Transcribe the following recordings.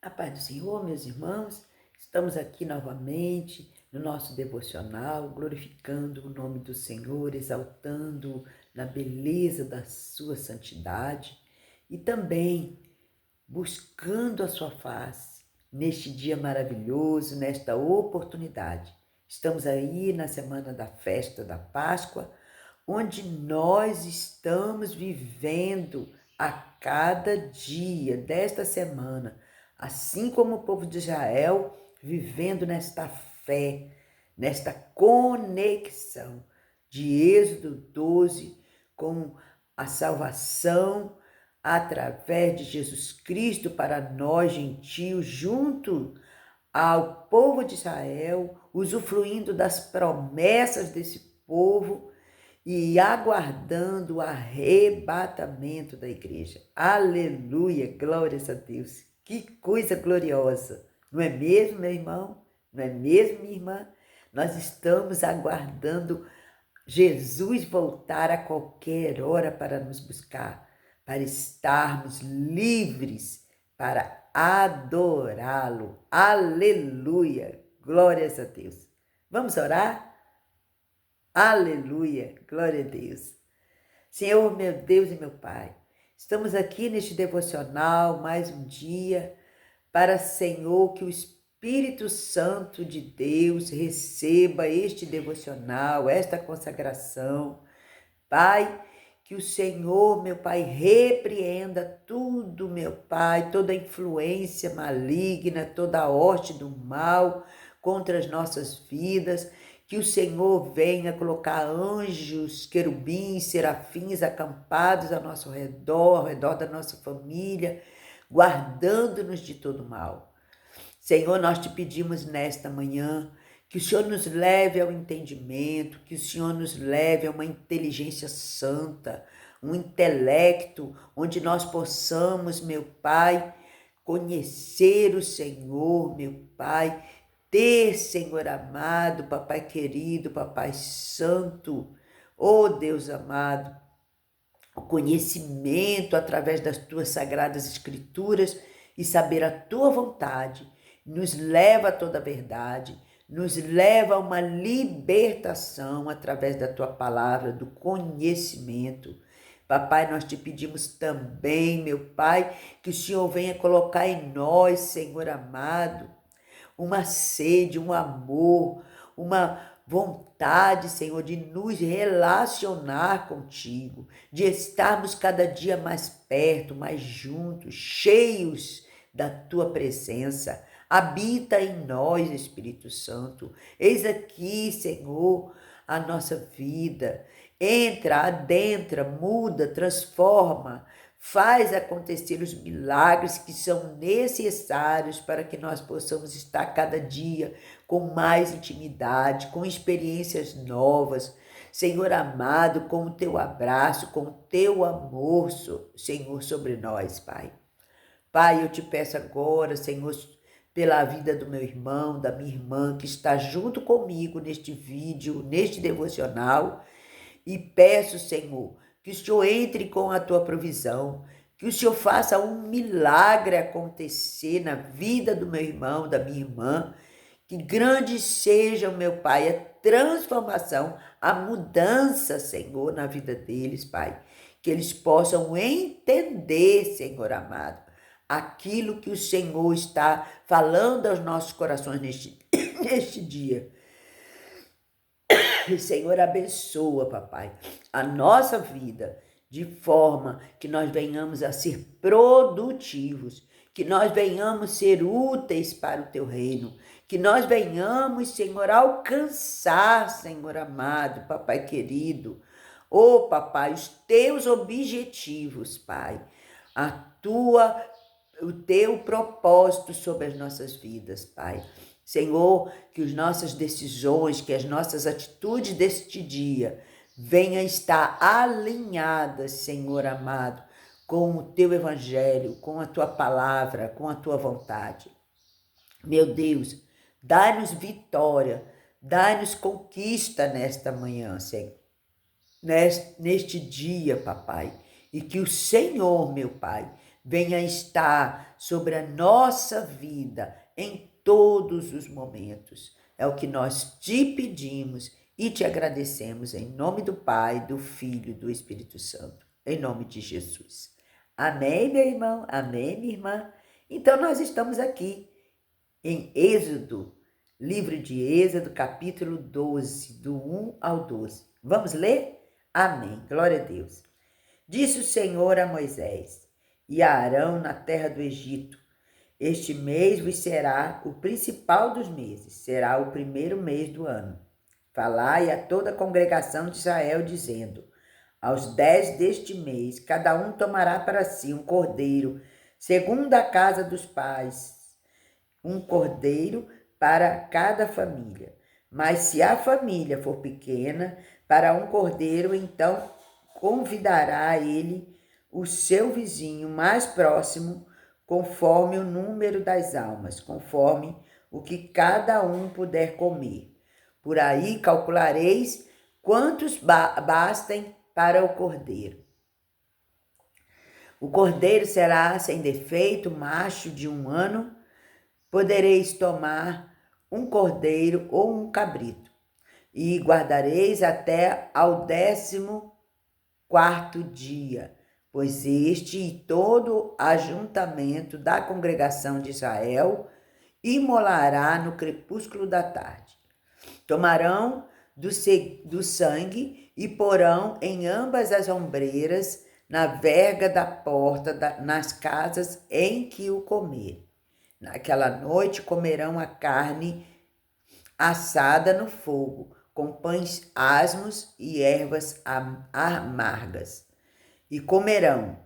A paz do Senhor, meus irmãos, estamos aqui novamente no nosso devocional, glorificando o nome do Senhor, exaltando na beleza da sua santidade e também buscando a sua face neste dia maravilhoso, nesta oportunidade. Estamos aí na semana da festa da Páscoa, onde nós estamos vivendo a cada dia desta semana, assim como o povo de Israel, vivendo nesta fé, nesta conexão de Êxodo 12 com a salvação através de Jesus Cristo para nós gentios, junto ao povo de Israel, usufruindo das promessas desse povo e aguardando o arrebatamento da igreja. Aleluia, glórias a Deus. Que coisa gloriosa. Não é mesmo, meu irmão? Não é mesmo, minha irmã? Nós estamos aguardando Jesus voltar a qualquer hora para nos buscar, para estarmos livres para adorá-lo. Aleluia, glórias a Deus. Vamos orar? Aleluia, glória a Deus. Senhor, meu Deus e meu Pai, estamos aqui neste devocional mais um dia para, Senhor, que o Espírito Santo de Deus receba este devocional, esta consagração. Pai, que o Senhor, meu Pai, repreenda tudo, meu Pai, toda influência maligna, toda a horte do mal contra as nossas vidas. Que o Senhor venha colocar anjos, querubins, serafins acampados ao nosso redor, ao redor da nossa família, guardando-nos de todo mal. Senhor, nós te pedimos nesta manhã que o Senhor nos leve ao entendimento, que o Senhor nos leve a uma inteligência santa, um intelecto, onde nós possamos, meu Pai, conhecer o Senhor, meu Pai, ter, Senhor amado, Papai querido, Papai santo, oh Deus amado, o conhecimento através das tuas sagradas escrituras e saber a tua vontade, nos leva a toda a verdade, nos leva a uma libertação através da tua palavra, do conhecimento. Papai, nós te pedimos também, meu Pai, que o Senhor venha colocar em nós, Senhor amado, uma sede, um amor, uma vontade, Senhor, de nos relacionar contigo, de estarmos cada dia mais perto, mais juntos, cheios da tua presença. Habita em nós, Espírito Santo. Eis aqui, Senhor, a nossa vida. Entra, adentra, muda, transforma, faz acontecer os milagres que são necessários para que nós possamos estar cada dia com mais intimidade, com experiências novas. Senhor amado, com o teu abraço, com o teu amor, Senhor, sobre nós, Pai. Pai, eu te peço agora, Senhor, pela vida do meu irmão, da minha irmã, que está junto comigo neste vídeo, neste devocional, e peço, Senhor, que o Senhor entre com a tua provisão, que o Senhor faça um milagre acontecer na vida do meu irmão, da minha irmã, que grande seja, meu Pai, a transformação, a mudança, Senhor, na vida deles, Pai, que eles possam entender, Senhor amado, aquilo que o Senhor está falando aos nossos corações neste dia. Senhor, abençoa, papai, a nossa vida de forma que nós venhamos a ser produtivos, que nós venhamos ser úteis para o teu reino, que nós venhamos, Senhor, alcançar, Senhor amado, papai querido, oh, papai, os teus objetivos, pai, o teu propósito sobre as nossas vidas, pai. Senhor, que as nossas decisões, que as nossas atitudes deste dia venham estar alinhadas, Senhor amado, com o teu evangelho, com a tua palavra, com a tua vontade. Meu Deus, dai-nos vitória, dai-nos conquista nesta manhã, Senhor, neste dia, papai, e que o Senhor, meu Pai, venha estar sobre a nossa vida em todos os momentos. É o que nós te pedimos e te agradecemos em nome do Pai, do Filho e do Espírito Santo, em nome de Jesus. Amém, meu irmão? Amém, minha irmã? Então, nós estamos aqui em Êxodo, livro de Êxodo, capítulo 12, do 1 ao 12. Vamos ler? Amém. Glória a Deus. Disse o Senhor a Moisés e a Arão na terra do Egito: este mês vos será o principal dos meses, será o primeiro mês do ano. Falai a toda a congregação de Israel, dizendo: aos 10 deste mês, cada um tomará para si um cordeiro, segundo a casa dos pais, um cordeiro para cada família. Mas se a família for pequena, para um cordeiro, então convidará ele o seu vizinho mais próximo, conforme o número das almas, conforme o que cada um puder comer. Por aí calculareis quantos bastem para o cordeiro. O cordeiro será sem defeito, macho de 1 ano. Podereis tomar um cordeiro ou um cabrito, e guardareis até ao 14º dia, pois este e todo ajuntamento da congregação de Israel imolará no crepúsculo da tarde. Tomarão do sangue e porão em ambas as ombreiras, na verga da porta, nas casas em que o comer. Naquela noite comerão a carne assada no fogo, com pães asmos e ervas amargas. E comerão,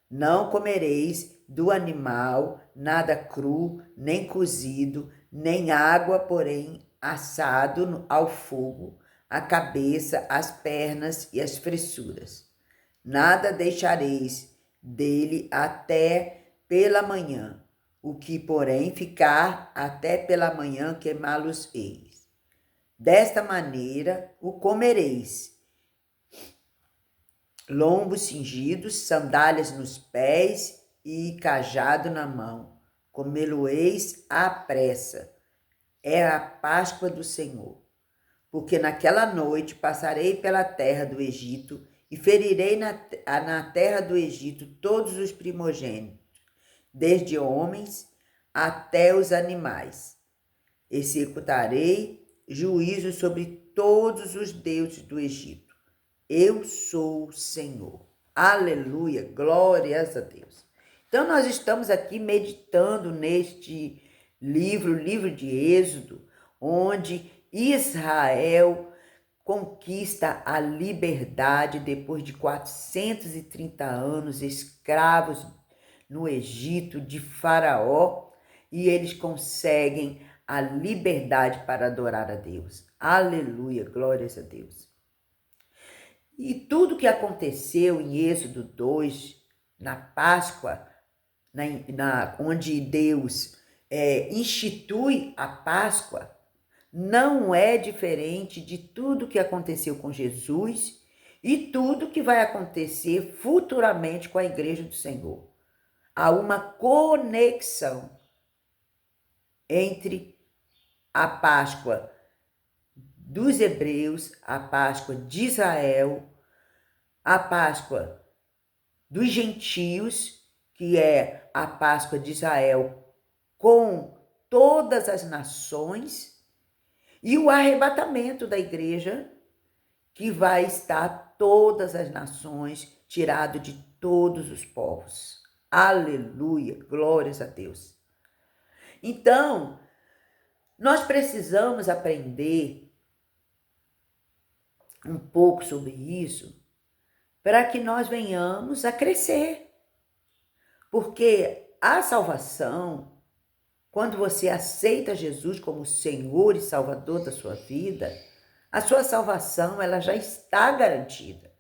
não comereis do animal nada cru, nem cozido, nem água, porém assado ao fogo, a cabeça, as pernas e as fressuras. Nada deixareis dele até pela manhã. O que, porém, ficar até pela manhã, queimá-los-eis. Desta maneira o comereis: lombos cingidos, sandálias nos pés e cajado na mão. Comê-lo-eis à pressa. É a Páscoa do Senhor. Porque naquela noite passarei pela terra do Egito e ferirei na terra do Egito todos os primogênitos, desde homens até os animais. Executarei juízo sobre todos os deuses do Egito. Eu sou o Senhor. Aleluia, glórias a Deus. Então nós estamos aqui meditando neste livro de Êxodo, onde Israel conquista a liberdade depois de 430 anos escravos no Egito de Faraó, e eles conseguem a liberdade para adorar a Deus. Aleluia, glórias a Deus. E tudo que aconteceu em Êxodo 2, na Páscoa, onde Deus institui a Páscoa, não é diferente de tudo que aconteceu com Jesus e tudo que vai acontecer futuramente com a Igreja do Senhor. Há uma conexão entre a Páscoa dos hebreus, a Páscoa de Israel, a Páscoa dos gentios, que é a Páscoa de Israel com todas as nações, e o arrebatamento da igreja, que vai estar todas as nações, tirado de todos os povos. Aleluia, glórias a Deus. Então, nós precisamos aprender um pouco sobre isso para que nós venhamos a crescer. Porque a salvação, quando você aceita Jesus como Senhor e Salvador da sua vida, a sua salvação ela já está garantida.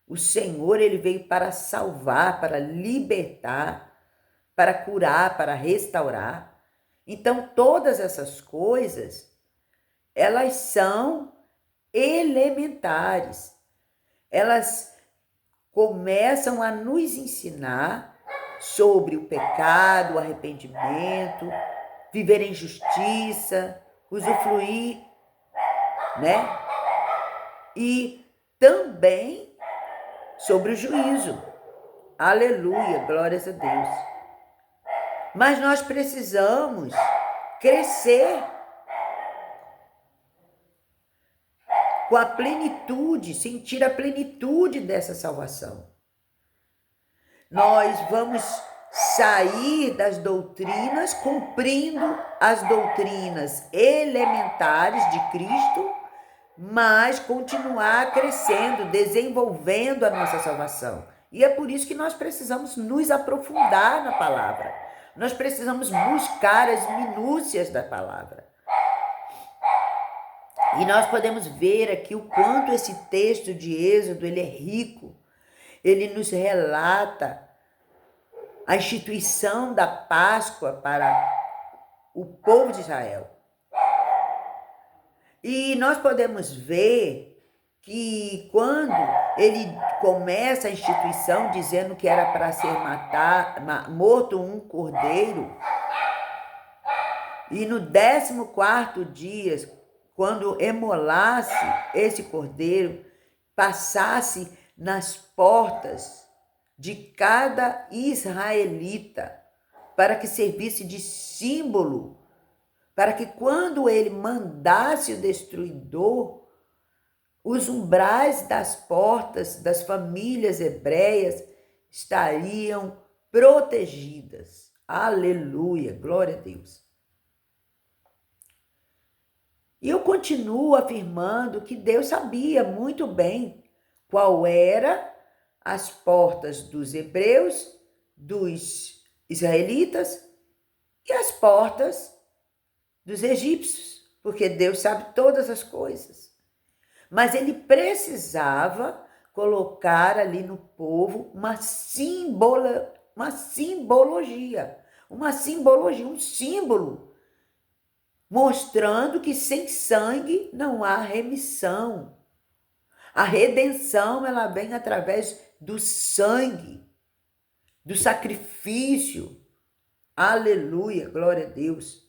O Senhor ele veio para salvar, para libertar, para curar, para restaurar. Então, todas essas coisas, elas são elementares. Elas começam a nos ensinar sobre o pecado, o arrependimento, viver em justiça, usufruir, né? E também sobre o juízo. Aleluia, glórias a Deus. Mas nós precisamos crescer com a plenitude, sentir a plenitude dessa salvação. Nós vamos sair das doutrinas cumprindo as doutrinas elementares de Cristo, mas continuar crescendo, desenvolvendo a nossa salvação. E é por isso que nós precisamos nos aprofundar na palavra. Nós precisamos buscar as minúcias da palavra. E nós podemos ver aqui o quanto esse texto de Êxodo ele é rico. Ele nos relata a instituição da Páscoa para o povo de Israel. E nós podemos ver que quando ele começa a instituição dizendo que era para ser morto um cordeiro, e no 14º dia, quando emolasse esse cordeiro, passasse nas portas de cada israelita, para que servisse de símbolo, para que quando ele mandasse o destruidor, os umbrais das portas das famílias hebreias estariam protegidas. Aleluia, glória a Deus. E eu continuo afirmando que Deus sabia muito bem qual era as portas dos hebreus, dos israelitas e as portas dos egípcios, porque Deus sabe todas as coisas. Mas ele precisava colocar ali no povo uma simbologia, um símbolo, mostrando que sem sangue não há remissão. A redenção, ela vem através do sangue, do sacrifício. Aleluia, glória a Deus.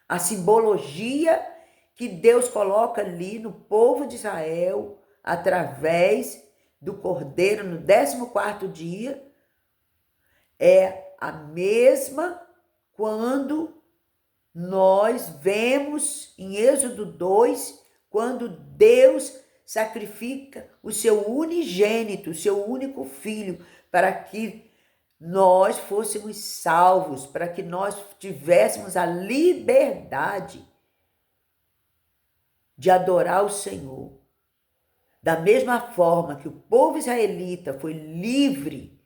A simbologia que Deus coloca ali no povo de Israel, através do cordeiro no 14º dia, é a mesma quando nós vemos em Êxodo 2, quando Deus sacrifica o seu unigênito, o seu único filho, para que nós fôssemos salvos, para que nós tivéssemos a liberdade de adorar o Senhor. Da mesma forma que o povo israelita foi livre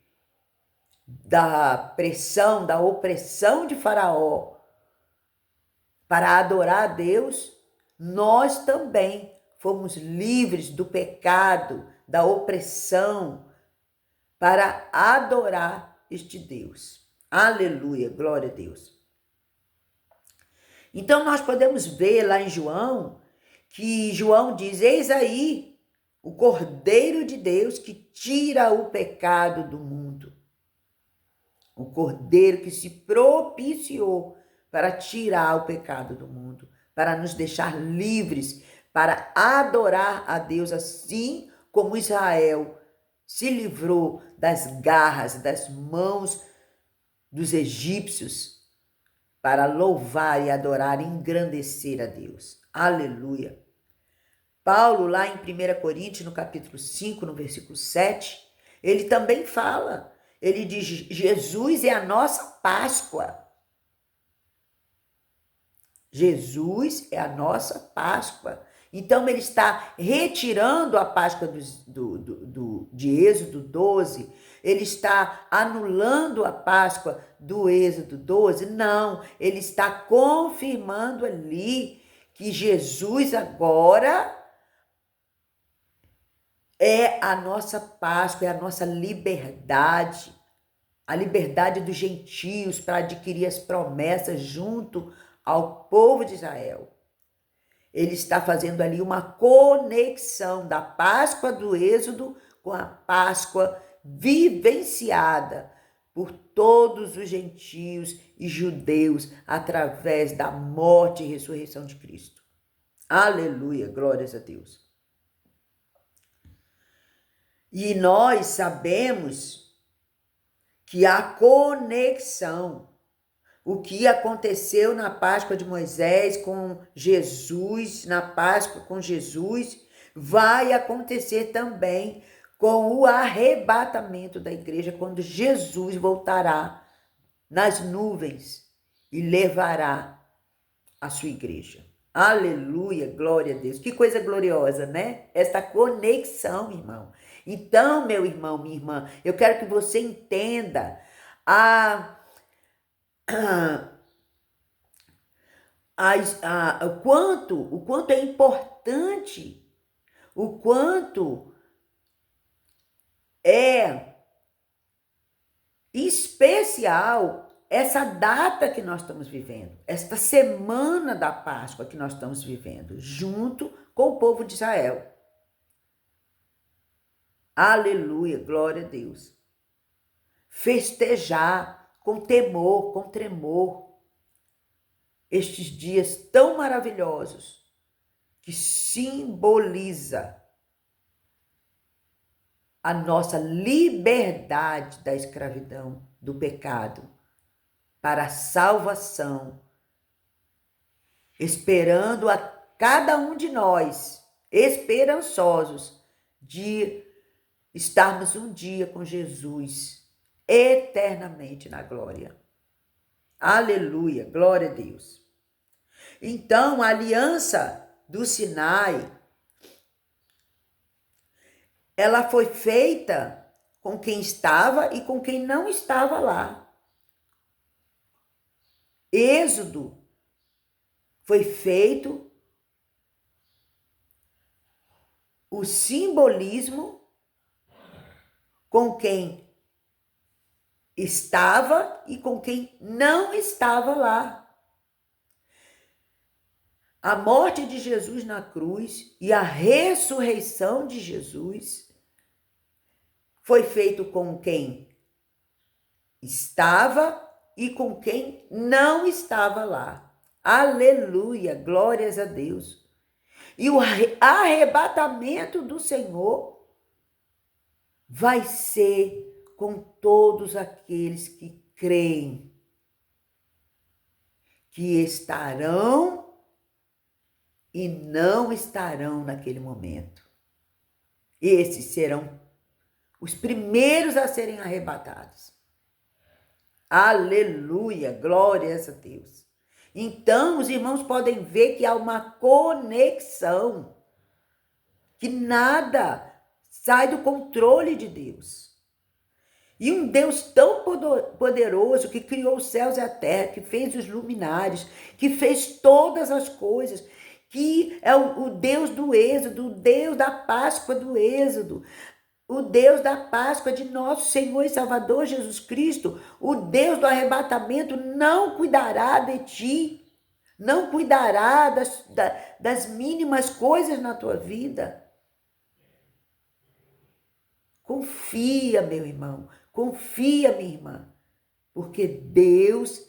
da pressão, da opressão de Faraó para adorar a Deus, nós também fomos livres do pecado, da opressão, para adorar este Deus. Aleluia, glória a Deus. Então nós podemos ver lá em João, que João diz: eis aí o Cordeiro de Deus que tira o pecado do mundo. O Cordeiro que se propiciou para tirar o pecado do mundo, para nos deixar livres, para adorar a Deus, assim como Israel se livrou das garras, das mãos dos egípcios, para louvar e adorar e engrandecer a Deus. Aleluia. Paulo, lá em 1 Coríntios, no capítulo 5, no versículo 7, ele também fala, ele diz: Jesus é a nossa Páscoa. Jesus é a nossa Páscoa. Então, ele está retirando a Páscoa de Êxodo 12, ele está anulando a Páscoa do Êxodo 12. Não, ele está confirmando ali que Jesus agora é a nossa Páscoa, é a nossa liberdade, a liberdade dos gentios para adquirir as promessas junto ao povo de Israel. Ele está fazendo ali uma conexão da Páscoa do Êxodo com a Páscoa vivenciada por todos os gentios e judeus através da morte e ressurreição de Cristo. Aleluia, glórias a Deus. E nós sabemos que a conexão, o que aconteceu na Páscoa de Moisés com Jesus, na Páscoa com Jesus, vai acontecer também com o arrebatamento da igreja, quando Jesus voltará nas nuvens e levará a sua igreja. Aleluia, glória a Deus. Que coisa gloriosa, né? Esta conexão, irmão. Então, meu irmão, minha irmã, eu quero que você entenda o quanto é importante, o quanto é especial essa data que nós estamos vivendo, esta semana da Páscoa que nós estamos vivendo, junto com o povo de Israel. Aleluia, glória a Deus. Festejar com temor, com tremor, estes dias tão maravilhosos que simboliza a nossa liberdade da escravidão, do pecado, para a salvação, esperando a cada um de nós, esperançosos, de estarmos um dia com Jesus, eternamente na glória. Aleluia, glória a Deus. Então, a aliança do Sinai, ela foi feita com quem estava e com quem não estava lá. Êxodo foi feito o simbolismo com quem estava e com quem não estava lá. A morte de Jesus na cruz e a ressurreição de Jesus foi feito com quem estava e com quem não estava lá. Aleluia, glórias a Deus. E o arrebatamento do Senhor vai ser com todos aqueles que creem, que estarão e não estarão naquele momento. Esses serão os primeiros a serem arrebatados. Aleluia, glórias a Deus. Então, os irmãos podem ver que há uma conexão, que nada sai do controle de Deus. E um Deus tão poderoso, que criou os céus e a terra, que fez os luminares, que fez todas as coisas, que é o Deus do Êxodo, o Deus da Páscoa do Êxodo, o Deus da Páscoa de nosso Senhor e Salvador Jesus Cristo, o Deus do arrebatamento, não cuidará de ti, não cuidará das mínimas coisas na tua vida. Confia, meu irmão, confia, minha irmã, porque Deus,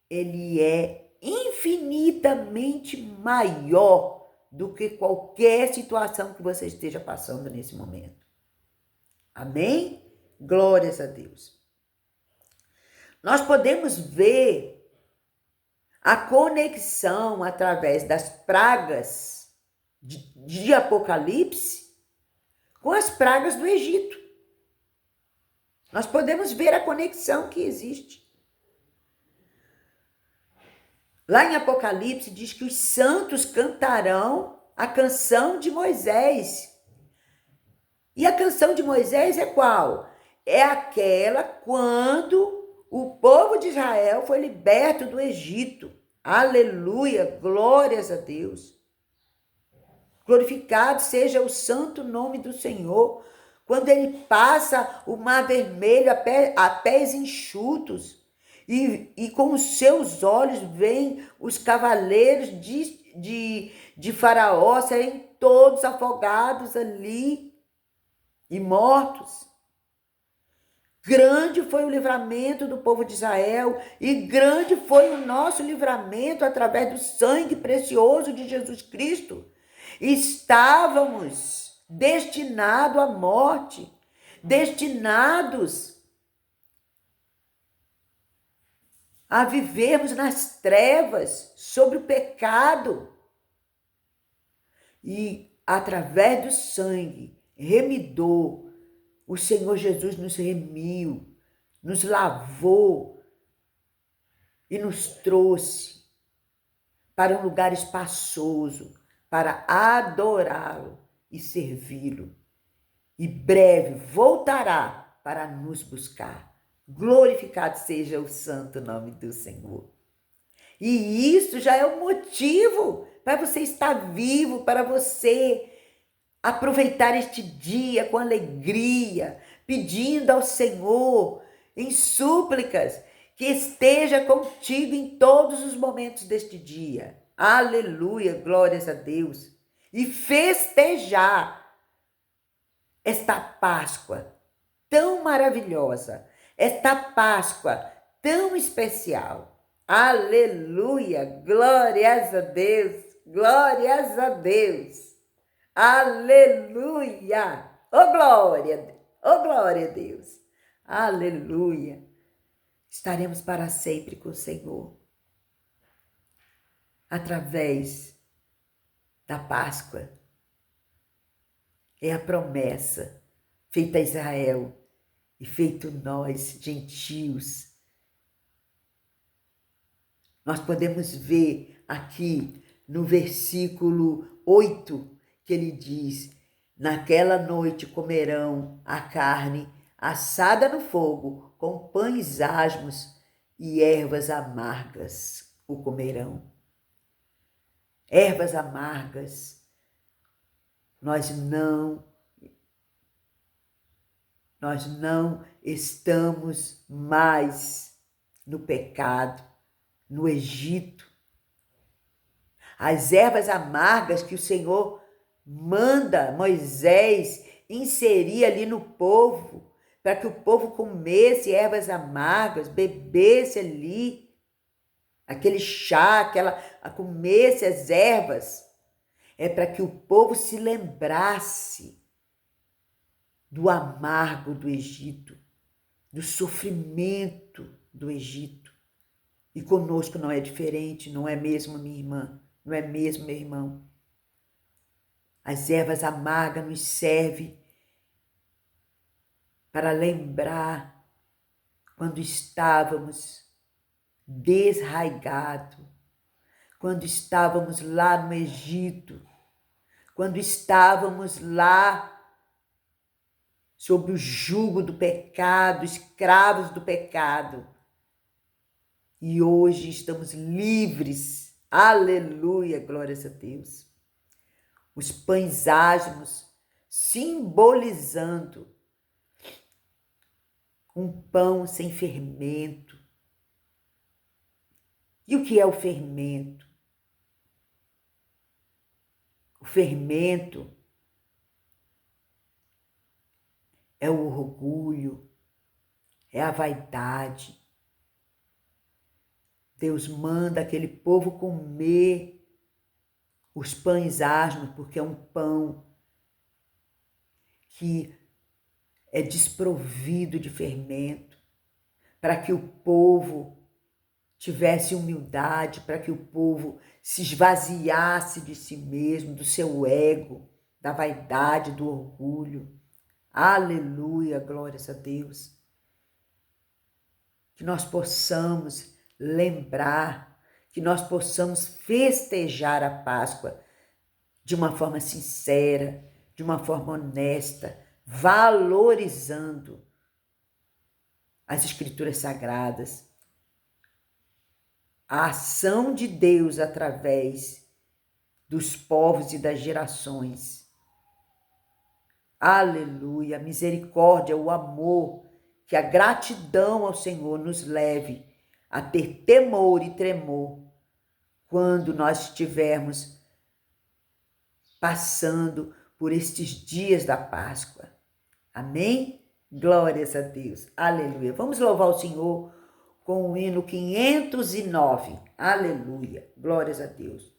Ele é infinitamente maior do que qualquer situação que você esteja passando nesse momento. Amém? Glórias a Deus. Nós podemos ver a conexão através das pragas de Apocalipse com as pragas do Egito. Nós podemos ver a conexão que existe. Lá em Apocalipse diz que os santos cantarão a canção de Moisés. E a canção de Moisés é qual? É aquela quando o povo de Israel foi liberto do Egito. Aleluia, glórias a Deus. Glorificado seja o santo nome do Senhor. Quando ele passa o mar vermelho a pés enxutos e com os seus olhos veem os cavaleiros de Faraó serem todos afogados ali e mortos. grande foi o livramento do povo de Israel e grande foi o nosso livramento através do sangue precioso de Jesus Cristo. Estávamos destinados à morte, destinados a vivermos nas trevas, sobre o pecado. E através do sangue remidor, o Senhor Jesus nos remiu, nos lavou e nos trouxe para um lugar espaçoso, para adorá-lo e servi-lo. E breve voltará para nos buscar. Glorificado seja o santo nome do Senhor. E isso já é um motivo para você estar vivo, para você aproveitar este dia com alegria, pedindo ao Senhor em súplicas que esteja contigo em todos os momentos deste dia. Aleluia, glórias a Deus. E festejar esta Páscoa tão maravilhosa, esta Páscoa tão especial. Aleluia, glórias a Deus, glórias a Deus. Aleluia, oh glória a Deus. Aleluia. Estaremos para sempre com o Senhor através da Páscoa. É a promessa feita a Israel e feito nós, gentios. Nós podemos ver aqui no versículo 8 que ele diz: naquela noite comerão a carne assada no fogo, com pães asmos e ervas amargas o comerão. Ervas amargas. Nós não estamos mais no pecado, no Egito. As ervas amargas que o Senhor manda Moisés inserir ali no povo, para que o povo comesse ervas amargas, bebesse ali aquele chá, comesse as ervas, é para que o povo se lembrasse do amargo do Egito, do sofrimento do Egito. E conosco não é diferente, não é mesmo, minha irmã? Não é mesmo, meu irmão? As ervas amargas nos servem para lembrar quando estávamos desraigados, quando estávamos lá no Egito, quando estávamos lá sob o jugo do pecado, escravos do pecado. E hoje estamos livres. Aleluia, glórias a Deus. Os pães asmos simbolizando um pão sem fermento. E o que é o fermento? O fermento é o orgulho, é a vaidade. Deus manda aquele povo comer os pães asmos, porque é um pão que é desprovido de fermento, para que o povo tivesse humildade, para que o povo se esvaziasse de si mesmo, do seu ego, da vaidade, do orgulho. Aleluia, glórias a Deus. Que nós possamos lembrar, que nós possamos festejar a Páscoa de uma forma sincera, de uma forma honesta, valorizando as Escrituras Sagradas, a ação de Deus através dos povos e das gerações. Aleluia, a misericórdia, o amor, que a gratidão ao Senhor nos leve a ter temor e tremor quando nós estivermos passando por estes dias da Páscoa. Amém? Glórias a Deus. Aleluia. Vamos louvar o Senhor com o hino 509. Aleluia. Glórias a Deus.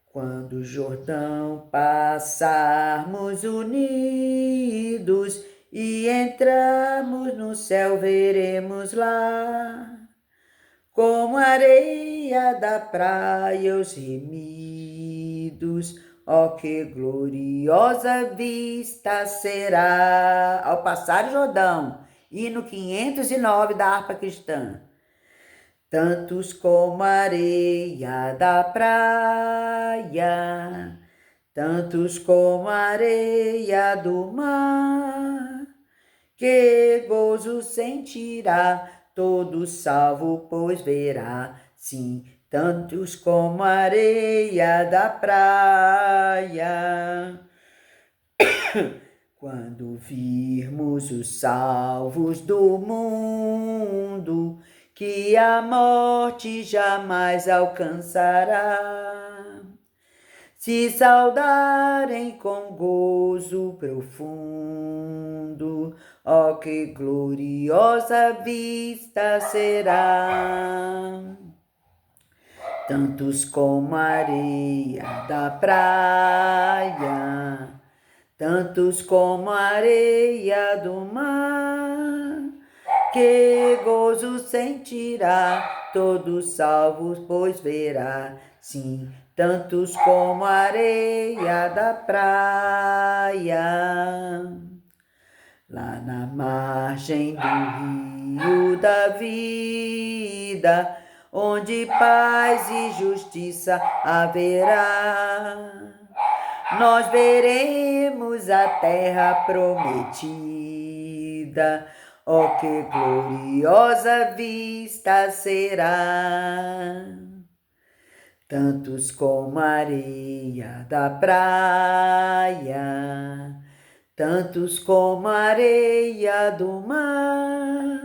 Quando o Jordão passarmos unidos e entrarmos no céu, veremos lá, como a areia da praia os remidos. Ó, que gloriosa vista será ao passar o Jordão. Hino 509 da harpa cristã. Tantos como a areia da praia, tantos como a areia do mar, que gozo sentirá todo salvo, pois verá, sim, tantos como a areia da praia. Quando virmos os salvos do mundo, que a morte jamais alcançará, se saudarem com gozo profundo, ó, que gloriosa vista será. Tantos como a areia da praia, tantos como a areia do mar, que gozo sentirá todo salvo, pois verá, sim, tantos como a areia da praia. Lá na margem do rio da vida, onde paz e justiça haverá, nós veremos a terra prometida. Oh, que gloriosa vista será! Tantos como a areia da praia, tantos como a areia do mar,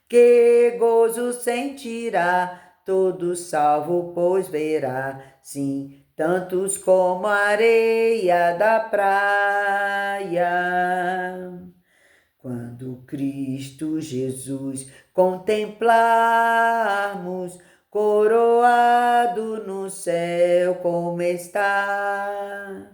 que gozo sentirá todo salvo, pois verá, sim, tantos como a areia da praia. Quando Cristo Jesus contemplarmos, coroado no céu como está,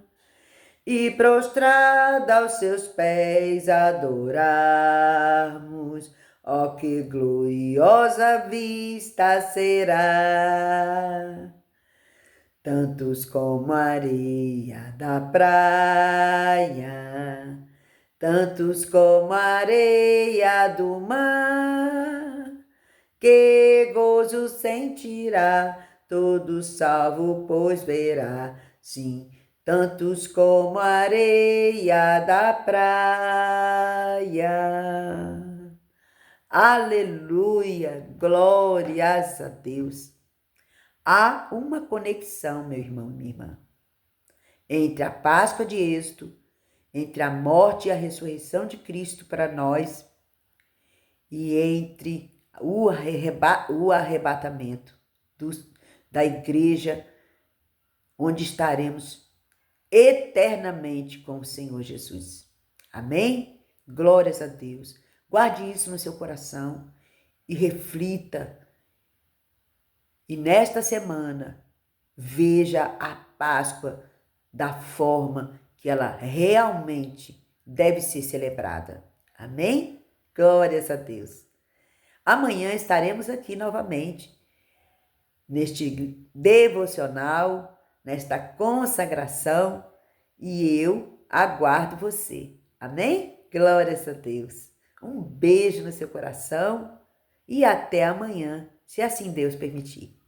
e prostrado aos seus pés adorarmos, ó, que gloriosa vista será! Tantos como a areia da praia, tantos como a areia do mar, que gozo sentirá todo salvo, pois verá, sim, tantos como a areia da praia. Aleluia, glórias a Deus. Há uma conexão, meu irmão e minha irmã, entre a Páscoa de êxito, entre a morte e a ressurreição de Cristo para nós e entre o arrebatamento da igreja, onde estaremos eternamente com o Senhor Jesus. Amém? Glórias a Deus. Guarde isso no seu coração e reflita. E nesta semana, veja a Páscoa da forma que ela realmente deve ser celebrada. Amém? Glórias a Deus. Amanhã estaremos aqui novamente, neste devocional, nesta consagração, e eu aguardo você. Amém? Glórias a Deus. Um beijo no seu coração e até amanhã, se assim Deus permitir.